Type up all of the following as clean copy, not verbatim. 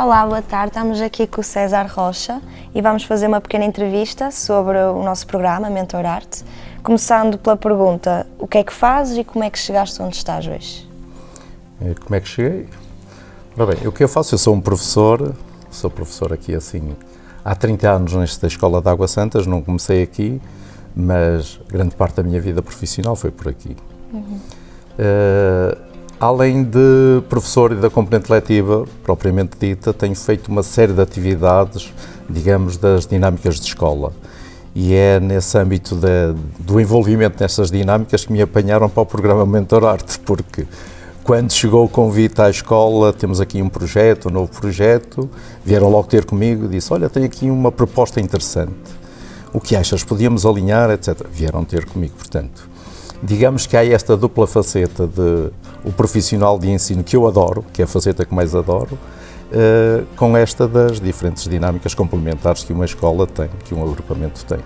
Olá, boa tarde. Estamos aqui com o César Rocha e vamos fazer uma pequena entrevista sobre o nosso programa Mentorarte, começando pela pergunta: o que é que fazes e como é que chegaste onde estás hoje? Como é que cheguei? Ora bem, o que eu faço? Eu sou sou professor aqui assim há 30 anos nesta Escola de Águas Santas, não comecei aqui, mas grande parte da minha vida profissional foi por aqui. Além de professor e da componente letiva, propriamente dita, tenho feito uma série de atividades, digamos, das dinâmicas de escola. E é nesse âmbito do envolvimento nessas dinâmicas que me apanharam para o programa Mentorarte, porque quando chegou o convite à escola, temos aqui um novo projeto, vieram logo ter comigo e disse: olha, tenho aqui uma proposta interessante, o que achas? Podíamos alinhar, etc. Vieram ter comigo, portanto. Digamos que há esta dupla faceta de o profissional de ensino que eu adoro, que é a faceta que mais adoro, com esta das diferentes dinâmicas complementares que uma escola tem, que um agrupamento tem.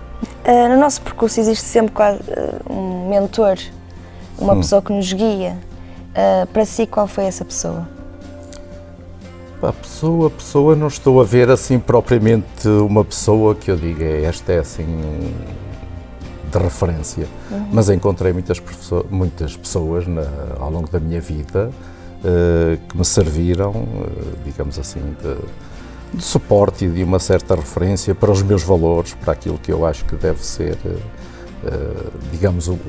No nosso percurso existe sempre quase um mentor, uma pessoa que nos guia. Para si, qual foi essa pessoa? A pessoa não estou a ver assim propriamente uma pessoa que eu diga esta é assim de referência, mas encontrei muitas pessoas ao longo da minha vida que me serviram, digamos assim, de suporte e de uma certa referência para os meus valores, para aquilo que eu acho que deve ser, digamos, o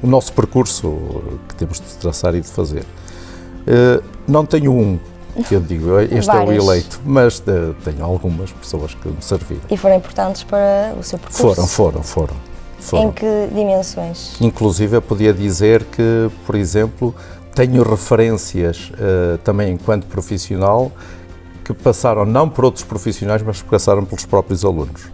nosso percurso que temos de traçar e de fazer. Não tenho um que eu digo, este é o eleito, mas tenho algumas pessoas que me serviram. E foram importantes para o seu percurso? Foram. Em que dimensões? Inclusive eu podia dizer que, por exemplo, tenho referências também enquanto profissional que passaram não por outros profissionais, mas que passaram pelos próprios alunos.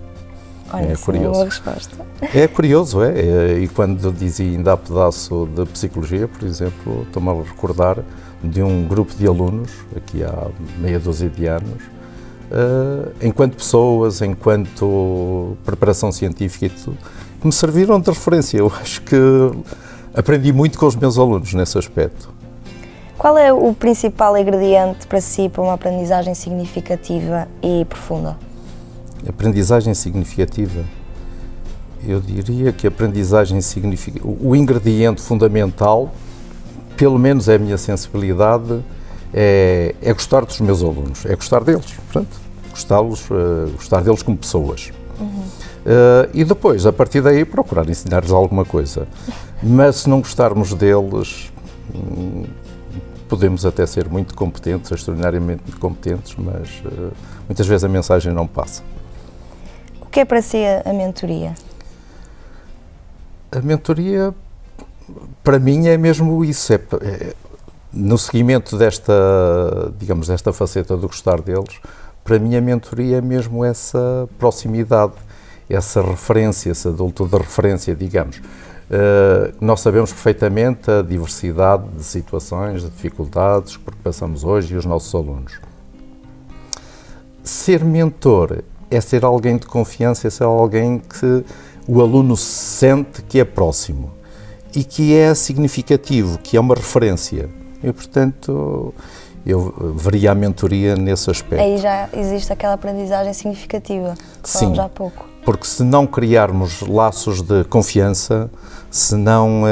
Olha, é curioso. Uma resposta. É curioso, e quando dizia ainda há pedaço de psicologia, por exemplo, estou-me a recordar de um grupo de alunos, aqui há meia dúzia de anos, enquanto pessoas, enquanto preparação científica e tudo, que me serviram de referência. Eu acho que aprendi muito com os meus alunos nesse aspecto. Qual é o principal ingrediente para si para uma aprendizagem significativa e profunda? Aprendizagem significativa? Eu diria que a aprendizagem significativa, o ingrediente fundamental, pelo menos é a minha sensibilidade, é gostar dos meus alunos, é gostar deles, portanto, gostar deles como pessoas. E depois, a partir daí, procurar ensinar-lhes alguma coisa. Mas se não gostarmos deles, podemos até ser muito competentes, extraordinariamente competentes, mas muitas vezes a mensagem não passa. O que é para si a mentoria? A mentoria, para mim, é mesmo isso. No seguimento desta faceta do gostar deles, para mim a mentoria é mesmo essa proximidade, essa referência, esse adulto de referência, digamos. Nós sabemos perfeitamente a diversidade de situações, de dificuldades por que passamos hoje e os nossos alunos. Ser mentor é ser alguém de confiança, é ser alguém que o aluno sente que é próximo e que é significativo, que é uma referência. E, portanto, eu veria a mentoria nesse aspecto. Aí já existe aquela aprendizagem significativa, que falamos há pouco. Porque se não criarmos laços de confiança, se não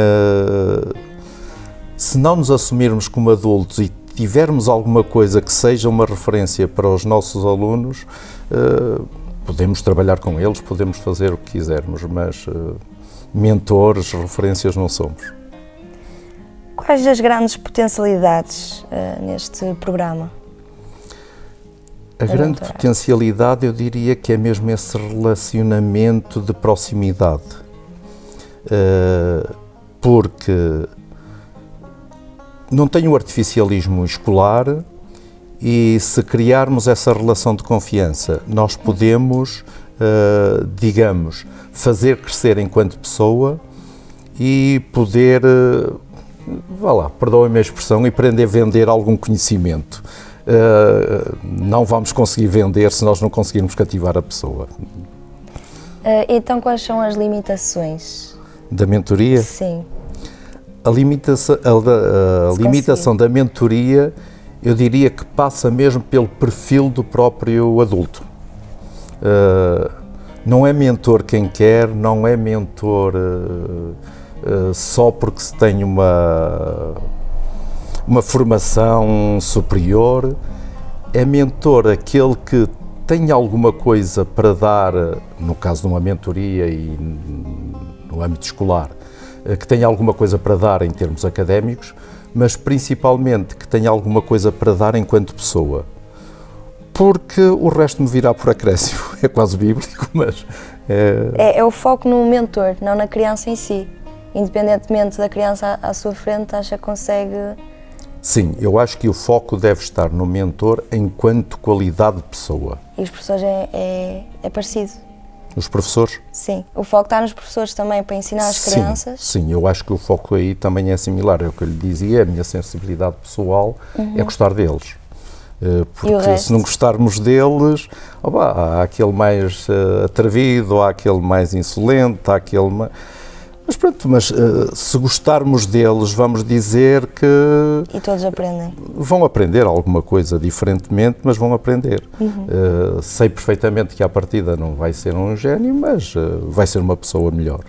nos assumirmos como adultos e tivermos alguma coisa que seja uma referência para os nossos alunos, podemos trabalhar com eles, podemos fazer o que quisermos, mas mentores, referências não somos. Quais as grandes potencialidades neste programa? A grande potencialidade, eu diria que é mesmo esse relacionamento de proximidade, porque não tem o artificialismo escolar e se criarmos essa relação de confiança, nós podemos, digamos, fazer crescer enquanto pessoa e poder, perdoem-me a expressão, e aprender a vender algum conhecimento. Não vamos conseguir vender se nós não conseguirmos cativar a pessoa. Então, quais são as limitações? Da mentoria? Sim. A limitação da mentoria eu diria que passa mesmo pelo perfil do próprio adulto. Não é mentor quem quer, não é mentor só porque se tem uma formação superior. É mentor aquele que tem alguma coisa para dar, no caso de uma mentoria e no âmbito escolar, que tem alguma coisa para dar em termos académicos, mas principalmente que tem alguma coisa para dar enquanto pessoa. Porque o resto me virá por acréscimo. É quase bíblico, mas... É o foco no mentor, não na criança em si. Independentemente da criança à sua frente, acha que consegue... Sim, eu acho que o foco deve estar no mentor enquanto qualidade de pessoa. E os professores é parecido? Os professores? Sim. O foco está nos professores também, para ensinar as crianças? Sim, eu acho que o foco aí também é similar. É o que eu lhe dizia, a minha sensibilidade pessoal é gostar deles. Porque se não gostarmos deles, há aquele mais atrevido, há aquele mais insolente, há aquele... Mas pronto, se gostarmos deles, vamos dizer que... E todos aprendem. Vão aprender alguma coisa diferentemente, mas vão aprender. Sei perfeitamente que à partida não vai ser um gênio, mas vai ser uma pessoa melhor.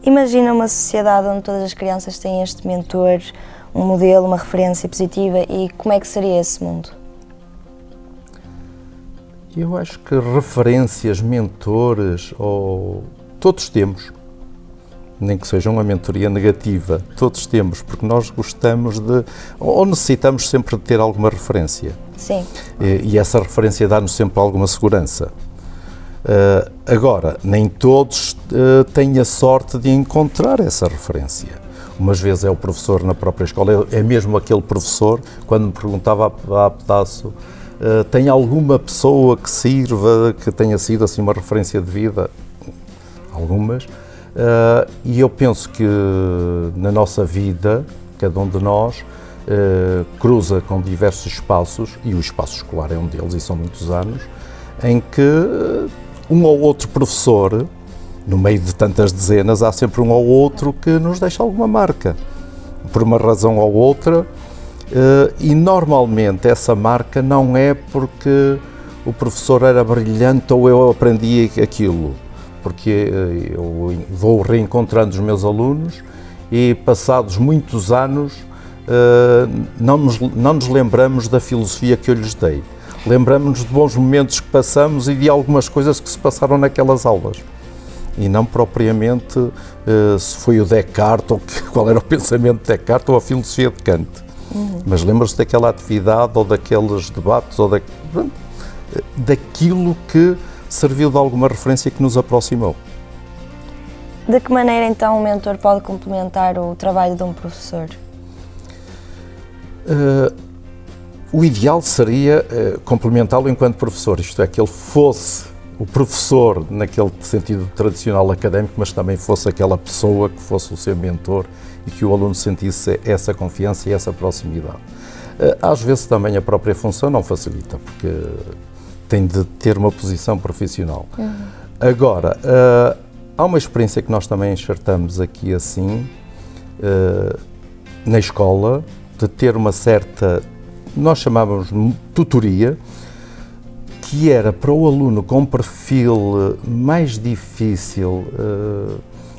Imagina uma sociedade onde todas as crianças têm este mentor, um modelo, uma referência positiva, e como é que seria esse mundo? Eu acho que referências, mentores, todos temos. Nem que seja uma mentoria negativa, todos temos, porque nós gostamos ou necessitamos sempre de ter alguma referência. Sim. E essa referência dá-nos sempre alguma segurança. Agora, nem todos têm a sorte de encontrar essa referência. Umas vezes é o professor na própria escola, é mesmo aquele professor, quando me perguntava há pedaço, tem alguma pessoa que sirva, que tenha sido assim uma referência de vida? Algumas. E eu penso que na nossa vida, cada um de nós cruza com diversos espaços, e o espaço escolar é um deles, e são muitos anos, em que um ou outro professor, no meio de tantas dezenas, há sempre um ou outro que nos deixa alguma marca, por uma razão ou outra, e normalmente essa marca não é porque o professor era brilhante ou eu aprendi aquilo, porque eu vou reencontrando os meus alunos e, passados muitos anos, não nos lembramos da filosofia que eu lhes dei. Lembramos-nos de bons momentos que passamos e de algumas coisas que se passaram naquelas aulas. E não propriamente se foi o Descartes, ou qual era o pensamento de Descartes, ou a filosofia de Kant. Mas lembra-se daquela atividade, ou daqueles debates, ou daquilo que serviu de alguma referência que nos aproximou. De que maneira, então, o mentor pode complementar o trabalho de um professor? O ideal seria complementá-lo enquanto professor, isto é, que ele fosse o professor naquele sentido tradicional académico, mas também fosse aquela pessoa que fosse o seu mentor e que o aluno sentisse essa confiança e essa proximidade. Às vezes também a própria função não facilita, porque tem de ter uma posição profissional. Agora, há uma experiência que nós também enxertamos aqui assim, na escola, de ter uma certa, nós chamávamos de tutoria, que era para o aluno com um perfil mais difícil,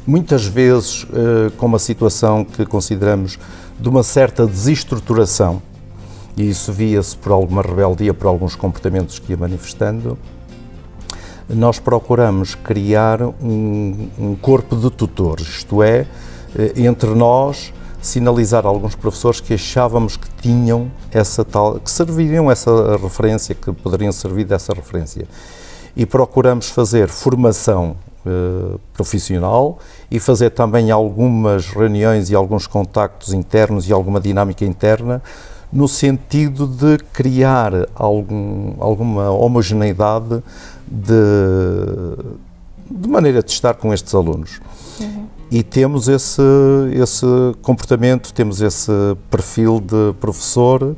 muitas vezes com uma situação que consideramos de uma certa desestruturação, e isso via-se por alguma rebeldia, por alguns comportamentos que ia manifestando. Nós procuramos criar um corpo de tutores, isto é, entre nós, sinalizar a alguns professores que achávamos que tinham essa tal, que serviriam essa referência, que poderiam servir dessa referência. E procuramos fazer formação profissional e fazer também algumas reuniões e alguns contactos internos e alguma dinâmica interna, no sentido de criar alguma homogeneidade de maneira de estar com estes alunos. E temos esse comportamento, temos esse perfil de professor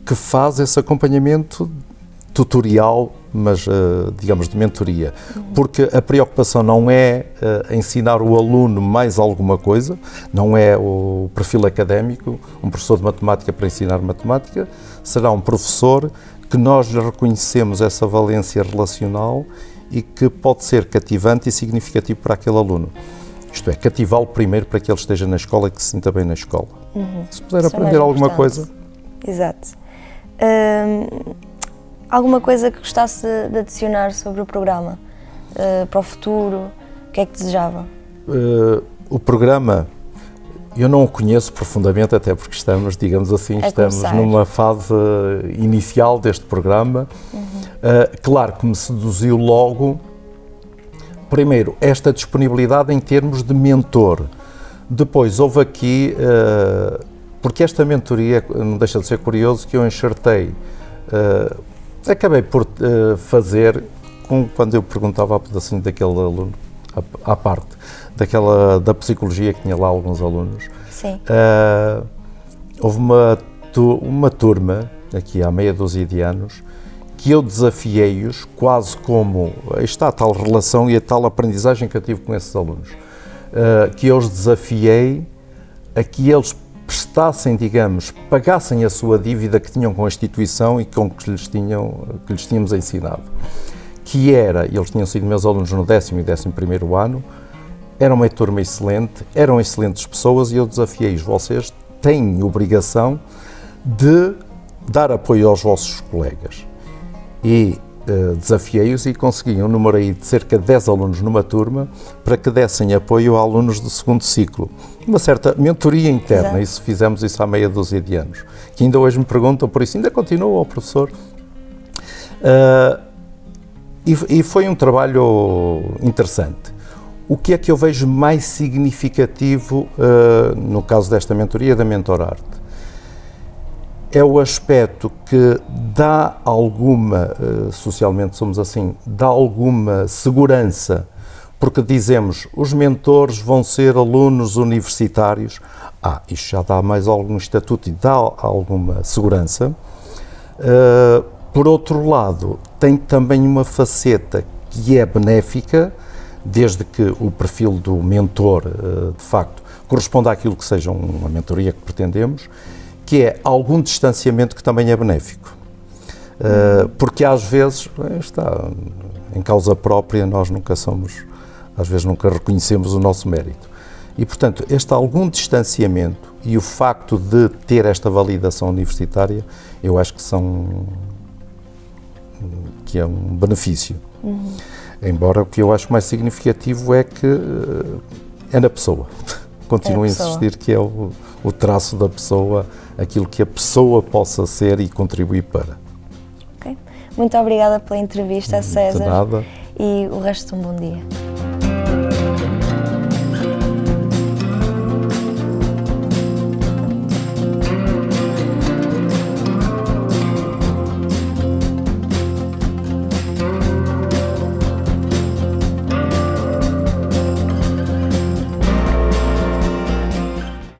que faz esse acompanhamento tutorial mas digamos de mentoria, porque a preocupação não é ensinar o aluno mais alguma coisa, não é o perfil académico, um professor de matemática para ensinar matemática, será um professor que nós lhe reconhecemos essa valência relacional e que pode ser cativante e significativo para aquele aluno. Isto é, cativá-lo primeiro para que ele esteja na escola e que se sinta bem na escola. Se puder aprender alguma coisa. Exato. Alguma coisa que gostasse de adicionar sobre o programa? Para o futuro? O que é que desejava? O programa, eu não o conheço profundamente, até porque estamos, digamos assim, estamos numa fase inicial deste programa. Claro que me seduziu logo, primeiro, esta disponibilidade em termos de mentor. Depois, houve aqui, porque esta mentoria, não deixa de ser curioso, que eu enxertei, acabei por fazer, quando eu perguntava assim daquele aluno, à parte, da psicologia, que tinha lá alguns alunos. Sim. Houve uma turma, aqui há meia dúzia de anos, que eu desafiei-os quase como, está a tal relação e a tal aprendizagem que eu tive com esses alunos, que eu os desafiei a que eles prestassem, digamos, pagassem a sua dívida que tinham com a instituição e com que lhes tínhamos ensinado. Que era, eles tinham sido meus alunos no 10º e 11º ano, era uma turma excelente, eram excelentes pessoas e eu desafiei-os, vocês têm obrigação de dar apoio aos vossos colegas. E desafiei-os e consegui um número aí de cerca de 10 alunos numa turma para que dessem apoio a alunos do segundo ciclo. Uma certa mentoria interna, fizemos isso há meia dúzia de anos. Que ainda hoje me perguntam por isso, ainda continua, professor? E foi um trabalho interessante. O que é que eu vejo mais significativo no caso desta mentoria, da Mentorarte? É o aspecto que dá alguma, socialmente somos assim, dá alguma segurança, porque dizemos, os mentores vão ser alunos universitários. Isto já dá mais algum estatuto e dá alguma segurança. Por outro lado, tem também uma faceta que é benéfica, desde que o perfil do mentor, de facto, corresponda àquilo que seja uma mentoria que pretendemos, que é algum distanciamento que também é benéfico. Porque às vezes, está em causa própria, nós às vezes nunca reconhecemos o nosso mérito. E, portanto, este algum distanciamento e o facto de ter esta validação universitária, eu acho que é um benefício. Embora o que eu acho mais significativo é que é na pessoa. Continuo a insistir que é o traço da pessoa, aquilo que a pessoa possa ser e contribuir para. Ok. Muito obrigada pela entrevista, César. De nada. E o resto de um bom dia.